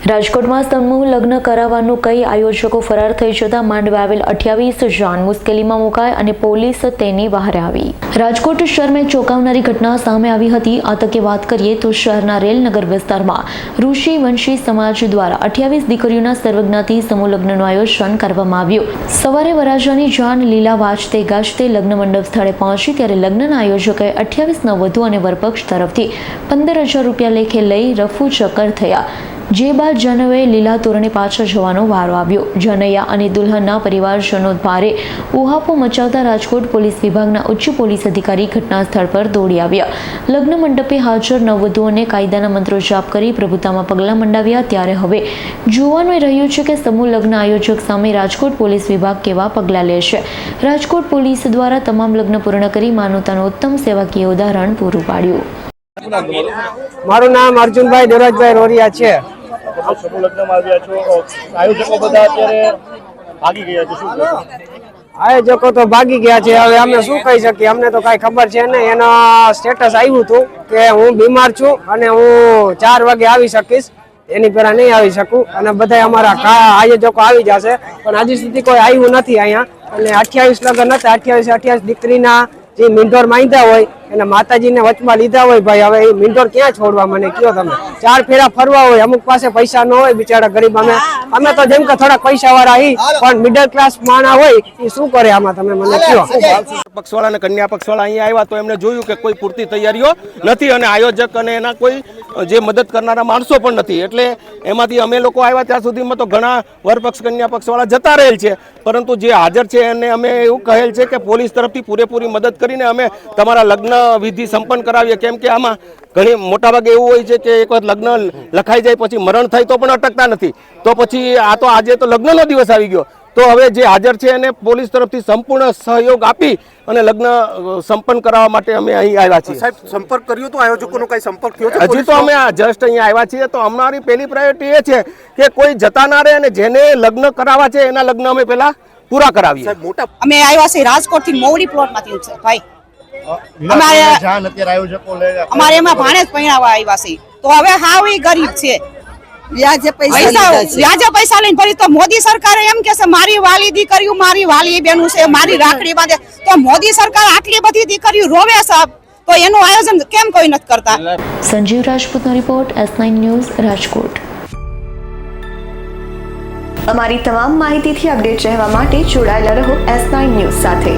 રાજકોટમાં સમૂહ લગ્ન કરાવવાનું કઈ આયોજકો ફરાર થઈ જતા માંડવે આવેલ 28 જાન મુશ્કેલીમાં મુકાય અને પોલીસ તેની બહાર આવી। રાજકોટ શહેરમાં ચોંકાવનારી ઘટના સામે આવી હતી। આ તકે વાત કરીએ તો શહેરના રેલનગર વિસ્તારમાં ઋષિ વંશી સમાજ દ્વારા 28 દીકરીઓના સર્વજ્ઞાતિ સમૂહ લગ્નનું આયોજન કરવામાં આવ્યું। સવારે વરરાજાની જાન લીલા વાજતે ગાજતે લગ્ન મંડપ સ્થળે પહોંચી ત્યારે લગ્નના આયોજકોએ 28 નવવધુ અને વરપક્ષ તરફથી 15,000 રૂપિયા લેખે લઈ રફુ ચક્કર થયા। જે બાદ જનોએ લીલા તોરણે પાછા જવાનો વારો આવ્યો। જનૈયા અને દુલ્હનના પરિવારજનો ભારે ઉહાપો મચાવતા રાજકોટ પોલીસ વિભાગના ઉચ્ચ પોલીસ અધિકારી ઘટના સ્થળ પર દોડી આવ્યા। લગ્ન મંડપે હાજર નવવધુઓને કાયદાના મંત્રો જાપ કરી પ્રભુતામાં પગલાં મંડાવ્યા। ત્યારે હવે જોવાનું રહ્યું છે કે સમૂહ લગ્ન આયોજક સામે રાજકોટ પોલીસ વિભાગ કેવા પગલાં લેશે। રાજકોટ પોલીસ દ્વારા તમામ લગ્ન પૂર્ણ કરી માનવતાનું ઉત્તમ સેવાકીય ઉદાહરણ પૂરું પાડ્યું। મારું નામ અર્જુનભાઈ દેવરાજભાઈ રોરિયા છે। સમૂહ લગ્નમાં આવ્યા છો, આયોજકો બધા અત્યારે ભાગી ગયા છે, શું કહેશો? આયોજકો તો ભાગી ગયા છે, હવે અમે શું કહી શકીએ, અમને તો કાંઈ ખબર છે નહીં। એનો સ્ટેટસ આવ્યું હતું કે હું બીમાર છું અને હું 4 વાગે આવી શકીશ, એની પહેલા નહીં આવી શકું અને બધા અમારા આયોજકો આવી જશે, પણ હજી સુધી કોઈ આવ્યું નથી અહીંયા। અને 28 લગ્ન હતા, 28 દીકરીના જે મીંઢોર માંગ્યા હોય એને માતાજીને વચમાં લીધા હોય, ભાઈ હવે એ મીંઢોર ક્યાં છોડવા, મને કયો તમે? 4 ફેરા ફરવા હોય, અમુક પાસે પૈસા ન હોય, બિચારા ગરીબ અમે તો જેમ કે થોડા પૈસા વાળા હી, પણ મિડલ ક્લાસ માણા હોય એ શું કરે આમાં, તમે મને કયો? પક્ષવાળા અને કન્યા પક્ષવાળા અહીંયા આવ્યા તો એમને જોયું કે કોઈ પૂરતી તૈયારીઓ નથી અને આયોજક અને એના કોઈ જે મદદ કરનારા માણસો પણ નથી, એટલે એમાંથી અમે લોકો આવ્યા ત્યાં સુધીમાં તો ઘણા વરપક્ષ કન્યા પક્ષવાળા જતા રહેલ છે, પરંતુ જે હાજર છે એને અમે એવું કહેલ છે કે પોલીસ તરફથી પૂરેપૂરી મદદ કરીને અમે તમારા લગ્ન વિધિ સંપન્ન કરાવીએ। કેમ કે આમાં ઘણી મોટાભાગે એવું હોય છે કે એક વખત લગ્ન લખાઈ જાય પછી મરણ થાય તો પણ અટકતા નથી, તો પછી આ તો આજે તો લગ્નનો દિવસ આવી ગયો, તો હવે જે હાજર છે એને પોલીસ તરફથી સંપૂર્ણ સહયોગ આપી અને લગ્ન સંપન્ન કરાવવા માટે અમે અહીં આવ્યા છીએ। સાહેબ, સંપર્ક કર્યો તો આયોજકોનો કઈ સંપર્ક થયો છે? હજી તો અમે જસ્ટ અહીંયા આવ્યા છીએ, તો અમારી પહેલી પ્રાયોરિટી એ છે કે કોઈ જતા ના રહે અને જેને લગ્ન કરાવવા છે એના લગ્ન અમે પહેલા પૂરા કરાવીએ। સાહેબ, મોટા અમે આવ્યા છે રાજકોટ થી મોવડી પ્લોટ માંથી છે ભાઈ, અમારે એમાં ભાણેજ પહેરાવા આવ્યા છે, તો હવે હાવ ઈ ગરીબ છે, વ્યાજે પૈસા લઈને ભરી। તો મોદી સરકારે એમ કે છે મારી વાલી દીકરીઓ મારી વાલી બેનું છે, મારી રાખડી બાંધે, તો મોદી સરકાર આટલી બધી દીકરીઓ રોવે સાહેબ, તો એનું આયોજન કેમ કોઈ નથી કરતા? સંજીવ રાજપૂતનો રિપોર્ટ, S9 ન્યૂઝ, રાજકોટ। અમારી તમામ માહિતીથી અપડેટ રહેવા માટે જોડાયેલા રહો S9 ન્યૂઝ સાથે।